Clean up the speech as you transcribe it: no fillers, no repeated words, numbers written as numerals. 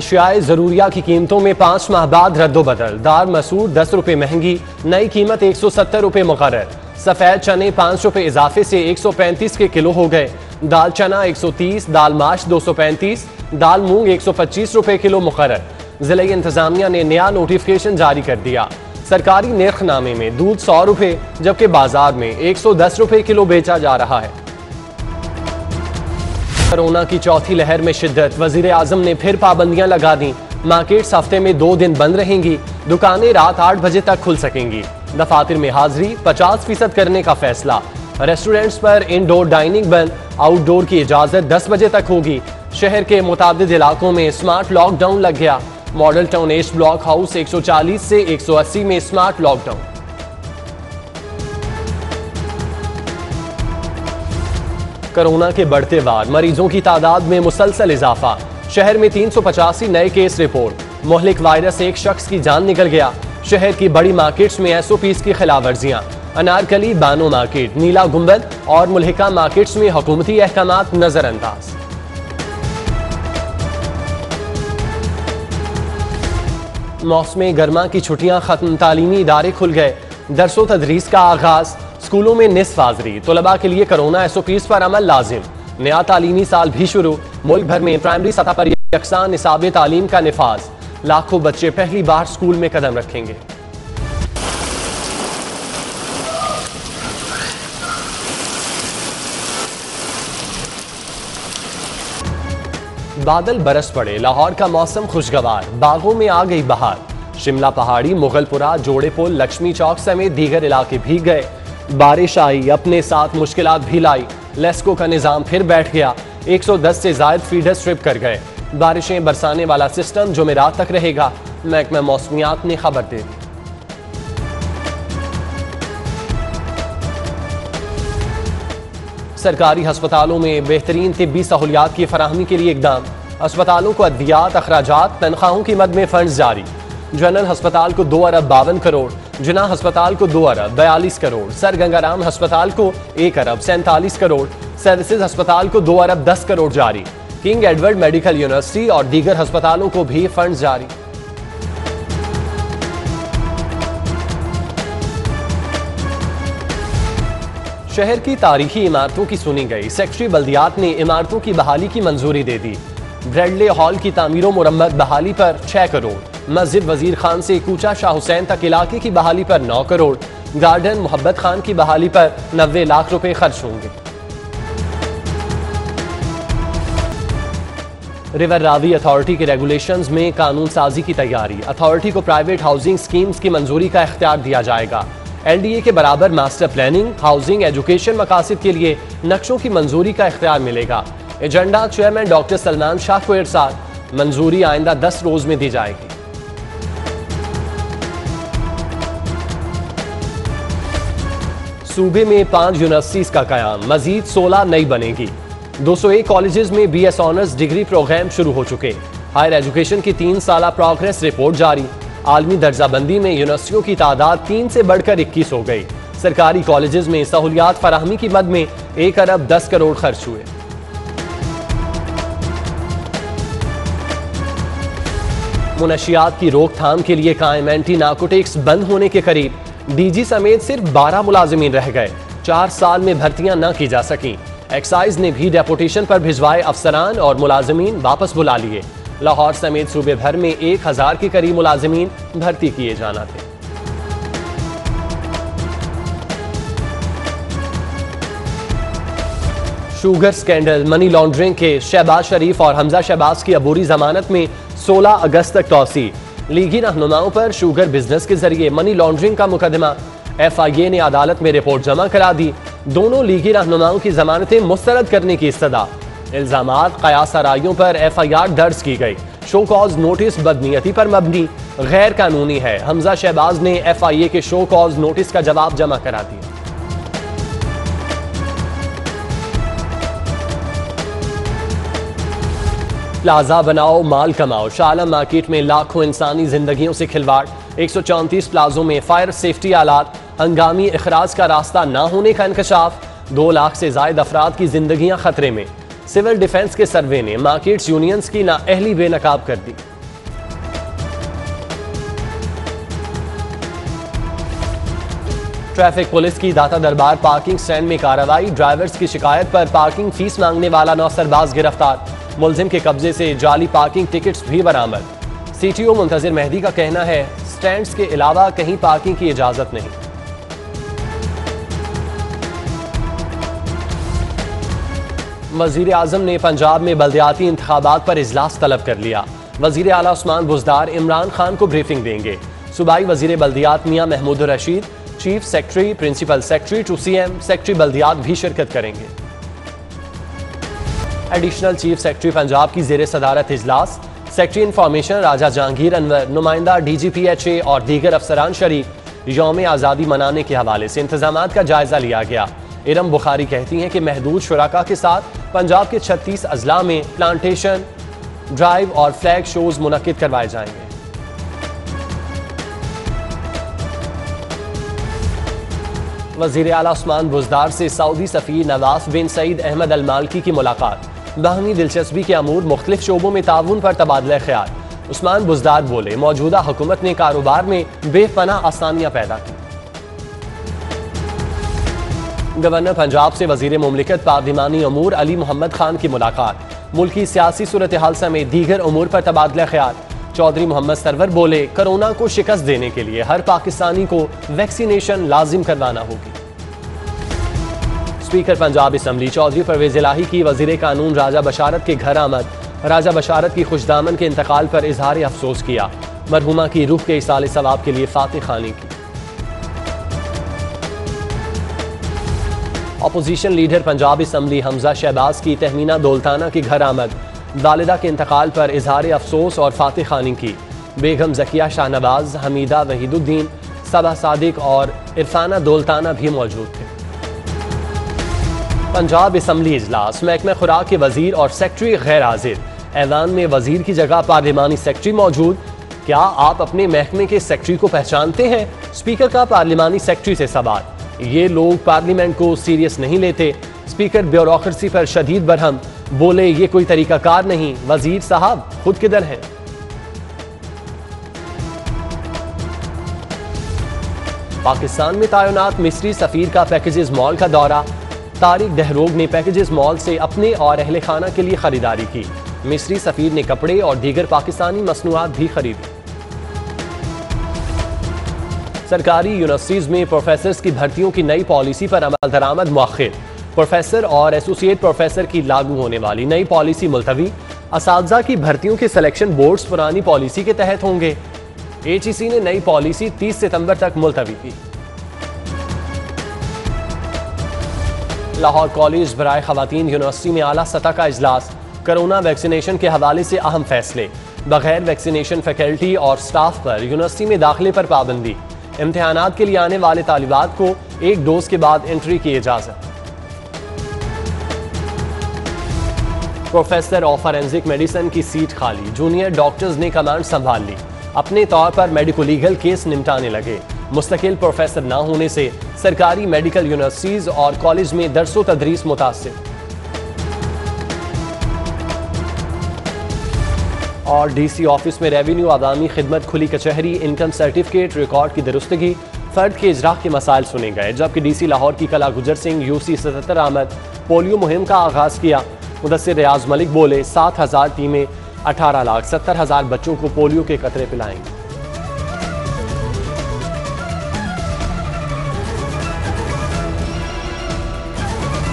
अशियाए ज़रूरिया की कीमतों में 5 माह बाद रद्दोबदल। दाल मसूर 10 रुपये महंगी, नई कीमत 170 रुपये मुकर्रर। सफ़ेद चने 5 रुपये इजाफे से 135 के किलो हो गए। दाल चना 130, दाल माश 235, दाल मूंग 125 रुपये किलो मुकर्रर। जिला इंतजामिया ने नया नोटिफिकेशन जारी कर दिया। सरकारी निर्खनामे में दूध 100 रुपये जबकि बाजार में 110 रुपये किलो बेचा जा रहा है। कोरोना की चौथी लहर में शिद्दत, वजीर आजम ने फिर पाबंदियां लगा दी। मार्केट्स हफ्ते में 2 दिन बंद रहेंगी, दुकानें रात 8 बजे तक खुल सकेंगी। दफातर में हाजिरी 50% करने का फैसला। रेस्टोरेंट्स पर इनडोर डाइनिंग बंद, आउटडोर की इजाजत 10 बजे तक होगी। शहर के मुताबिद इलाकों में स्मार्ट लॉकडाउन लग गया। Model town east block house 140 से 180 में स्मार्ट लॉकडाउन। कोरोना के बढ़ते वार, मरीजों की तादाद में मुसलसल इजाफा। शहर में 385 नए केस रिपोर्ट। मुहलिक वायरस एक शख्स की जान निकल गया। शहर की बड़ी मार्केट्स में SOPs की खिलाफ वर्जियां। अनारकली, बानो मार्केट, नीला गुंबद और मुल्हिका मार्केट्स में हुकूमती अहकामात नजरअंदाज। मौसम गर्मा की छुट्टियां खत्म, तालीमी इदारे खुल गए। दरसो तदरीस का आगाज, स्कूलों में निस्फ हाज़िरी। तलबा के लिए कोरोना SOPs पर अमल लाजिम। नया तालीमी साल भी शुरू। मुल्क भर में प्राइमरी सतह पर यकसा निसाब तालीम का निफाज। लाखों बच्चे पहली बार स्कूल में कदम रखेंगे। बादल बरस पड़े, लाहौर का मौसम खुशगवार। बागों में आ गई बहार। शिमला पहाड़ी, मुगलपुरा, जोड़े पुल, लक्ष्मी चौक समेत दीगर इलाके भीग गए। बारिश आई, अपने साथ मुश्किलात भी लाई। लेस्को का निजाम फिर बैठ गया। 110 से जायद फीडर स्ट्रिप कर गए। बारिशें बरसाने वाला सिस्टम जुमेरात तक रहेगा, महकमा मौसमियात ने खबर दे दी। सरकारी अस्पतालों में बेहतरीन तिब्बी सहूलियात की फराहमी के लिए इकदाम। अस्पतालों को अद्वियात, अखराजात, तनख्वाहों की मद में फंड जारी। जनरल अस्पताल को 2 अरब 52 करोड़, जिना अस्पताल को 2 अरब 42 करोड़, सर गंगाराम अस्पताल को 1 अरब 47 करोड़, सर्विसेज अस्पताल को 2 अरब 10 करोड़ जारी। किंग एडवर्ड मेडिकल यूनिवर्सिटी और दीगर अस्पतालों को भी फंड जारी। शहर की तारीखी इमारतों की सुनी गई। सेक्रेटरी बल्दियात ने इमारतों की बहाली की मंजूरी दे दी। ब्रेडले हॉल की तामीरों मुरम्मत बहाली पर 6 करोड़। मस्जिद वजीर खान से कूचा शाह हुसैन तक इलाके की बहाली पर 9 करोड़। गार्डन मोहब्बत खान की बहाली पर 90 लाख रुपए खर्च होंगे। रिवर रावी अथॉरिटी के रेगुलेशंस में कानून साजी की तैयारी। अथॉरिटी को प्राइवेट हाउसिंग स्कीम्स की मंजूरी का इख्तियार दिया जाएगा। LDA के बराबर मास्टर प्लानिंग, हाउसिंग, एजुकेशन मकासद के लिए नक्शों की मंजूरी का इख्तियार मिलेगा। Agenda chairman doctor Salman Shah को इरसाल। मंजूरी आइंदा 10 रोज में दी जाएगी। सूबे में 5 यूनिवर्सिटीज का कयाम, मजीद 16 नई बनेगी। 201 कॉलेजेस में BS ऑनर्स डिग्री प्रोग्राम शुरू हो चुके। हायर एजुकेशन की 3 साला प्रोग्रेस रिपोर्ट जारी। आलमी दर्जाबंदी में यूनिवर्सिटियों की तादाद 3 से बढ़कर 21 हो गई। सरकारी कॉलेजेस में सहूलियात फराहमी की मद में 1 अरब 10 करोड़ खर्च हुए। मुनशियात की रोकथाम के लिए कायम एंटी नार्कोटिक्स बंद होने के करीब। DG समेत सिर्फ 12 मुलाजिमीन रह गए। 4 साल में भर्तियां न की जा सकी। एक्साइज ने भी डेपुटेशन पर भिजवाए अफसरान और मुलाजिमीन वापस बुला लिए। लाहौर समेत सूबे भर में 1000 के करीब मुलाजिमीन भर्ती किए जाना थे। शुगर स्कैंडल, मनी लॉन्ड्रिंग के शहबाज शरीफ और हमजा शहबाज की अबूरी जमानत में 16 अगस्त तक तौसी। लीगी रहनुमाओं पर शुगर बिजनेस के जरिए मनी लॉन्ड्रिंग का मुकदमा। FIA ने अदालत में रिपोर्ट जमा करा दी। दोनों लीगी रहनुमाओं की जमानतें मुस्तरद करने की इस्तदा। इल्जामात कयास आराइयों पर FIR दर्ज की गई। शो कॉज नोटिस बदनीयती पर मबनी, गैर कानूनी है। हमजा शहबाज ने FIA के शो कॉज नोटिस का जवाब जमा करा दिया। प्लाजा बनाओ, माल कमाओ। शाह आलम मार्केट में लाखों इंसानी जिंदगियों से खिलवाड़। 134 प्लाजों में फायर सेफ्टी आलात। हंगामी इखराज का रास्ता न होने का इंकशाफ। 2 लाख से जायद अफराद की जिंदगियां खतरे में। सिविल डिफेंस के सर्वे ने मार्केट्स यूनियंस की नाअहली बेनकाब कर दी। ट्रैफिक पुलिस की दाता दरबार पार्किंग स्टैंड में कार्रवाई। ड्राइवर्स की शिकायत पर पार्किंग फीस मांगने वाला नौसरबाज गिरफ्तार। मुलजिम के कब्जे से जाली पार्किंग टिकट्स भी बरामद। सीटीओ मुंतजिर मेहदी का कहना है स्टैंड्स के अलावा कहीं पार्किंग की इजाजत नहीं। वजीर आजम ने पंजाब में बल्दियाती इंतखाबात पर इजलास तलब कर लिया। वजीर आला उस्मान बुज़दार इमरान खान को ब्रीफिंग देंगे। सूबाई वजीर बल्दियात Mian Mahmood Rashid, chief secretary, principal secretary to CM, secretary बल्दियात भी शिरकत करेंगे। एडिशनल चीफ सेक्रेटरी पंजाब की जेर सदारत इजलास। सेक्रेटरी इंफॉर्मेशन राजा जहांगीर अनवर, नुमाइंदा DGPHA और दीगर अफसरान शरीक। यौम आज़ादी मनाने के हवाले से इंतजामात का जायजा लिया गया। इरम बुखारी कहती हैं कि महदूद शुराका के साथ पंजाब के 36 अजला में प्लांटेशन ड्राइव और फ्लैग शोज मुनक्किद करवाए जाएंगे। वजीर आला उस्मान बुज़दार से सऊदी सफीर नवाफ बिन सईद अहमद अल मालकी की मुलाकात। बाहमी दिलचस्पी के अमूर मुख्तलिफ शोबों में ताउन पर तबादला ख्याल। उस्मान बुज़दार बोले मौजूदा हुकूमत ने कारोबार में बेपनाह आसानियां पैदा की। गवर्नर पंजाब से वजीर मुमलिकत पार्लिमानी अमूर अली मोहम्मद खान की मुलाकात। मुल्की सियासी सूरत हाल समेत दीगर अमूर पर तबादला ख्याल। चौधरी मोहम्मद सरवर बोले कोरोना को शिकस्त देने के लिए हर पाकिस्तानी को वैक्सीनेशन लाजिम करवाना होगी। स्पीकर पंजाब असम्बली चौधरी परवेज इलाही की वजीर कानून राजा बशारत के घर आमद। राजा बशारत की खुशदामन के इंतकाल पर इजहार अफसोस किया। मरहुमा की रूह के इसाले सवाब के लिए फातिह खानी की। Opposition leader Punjab assembly Hamza Shahbaz की तहमीना दौलताना के घर आमद। वालिदा के इंतकाल पर इजहार अफसोस और फातिह खानी की। बेगम जकिया शाहनवाज, हमीदा वहीदुद्दीन, सबा सादिक और इरफाना दौलताना भी मौजूद थे। पंजाब असम्बली इजलास। महकमा खुराक के वजीर और सेक्रेटरी गैर हाजिर। ऐवान में वजीर की जगह पार्लिमानी सेक्रेटरी मौजूद। क्या आप अपने महकमे के सेक्रेटरी को पहचानते हैं? स्पीकर का पार्लिमानी सेक्रेटरी से सवाल। ये लोग पार्लियामेंट को सीरियस नहीं लेते। स्पीकर ब्यूरोक्रेसी पर शदीद बरहम, बोले ये कोई तरीकाकार नहीं। वजीर साहब खुद किधर हैं? पाकिस्तान में तैनात मिस्री सफीर का पैकेजेस मॉल का दौरा। तारिक दहरोग ने पैकेजेस मॉल से अपने और अहले खाना के लिए खरीदारी की। मिस्री सफीर ने कपड़े और दीगर पाकिस्तानी मसनूआत भी खरीदी। सरकारी यूनिवर्सिटीज में प्रोफेसर्स की भर्तियों की नई पॉलिसी पर अमल दरामद मुअख्खर। प्रोफेसर और एसोसिएट प्रोफेसर की लागू होने वाली नई पॉलिसी मुलतवी। असातिज़ा की भर्तियों के सिलेक्शन बोर्ड्स पुरानी पॉलिसी के तहत होंगे। HEC ने नई पॉलिसी 30 सितंबर तक मुलतवी की। लाहौर कॉलेज बराए खवातीन यूनिवर्सिटी में आला सतह का इजलास। कोरोना वैक्सीनेशन के हवाले से अहम फैसले। बगैर वैक्सीनेशन फैकल्टी और स्टाफ पर यूनिवर्सिटी में दाखिले पर पाबंदी। इम्तिहानात के लिए आने वाले तालिबात को एक डोज के बाद एंट्री की इजाजत। प्रोफेसर ऑफ फॉरेंसिक मेडिसिन की सीट खाली। जूनियर डॉक्टर्स ने कमांड संभाल ली। अपने तौर पर मेडिको लीगल केस निपटाने लगे। मुस्तकिल प्रोफेसर न होने से सरकारी मेडिकल यूनिवर्सिटीज और कॉलेज में दरसो तदरीस मुतासिर। और DC ऑफिस में रेवेन्यू आवामी खिदमत खुली कचहरी। इनकम सर्टिफिकेट रिकॉर्ड की दुरुस्तगी, फर्द के इजरा के मसाइल सुने गए। जबकि DC लाहौर की कला गुजर सिंह UC 77 आमद पोलियो मुहिम का आगाज किया। मुदस्सिर रियाज मलिक बोले 7,000 टीमें 18,70,000 बच्चों को पोलियो के कतरे पिलाएंगी।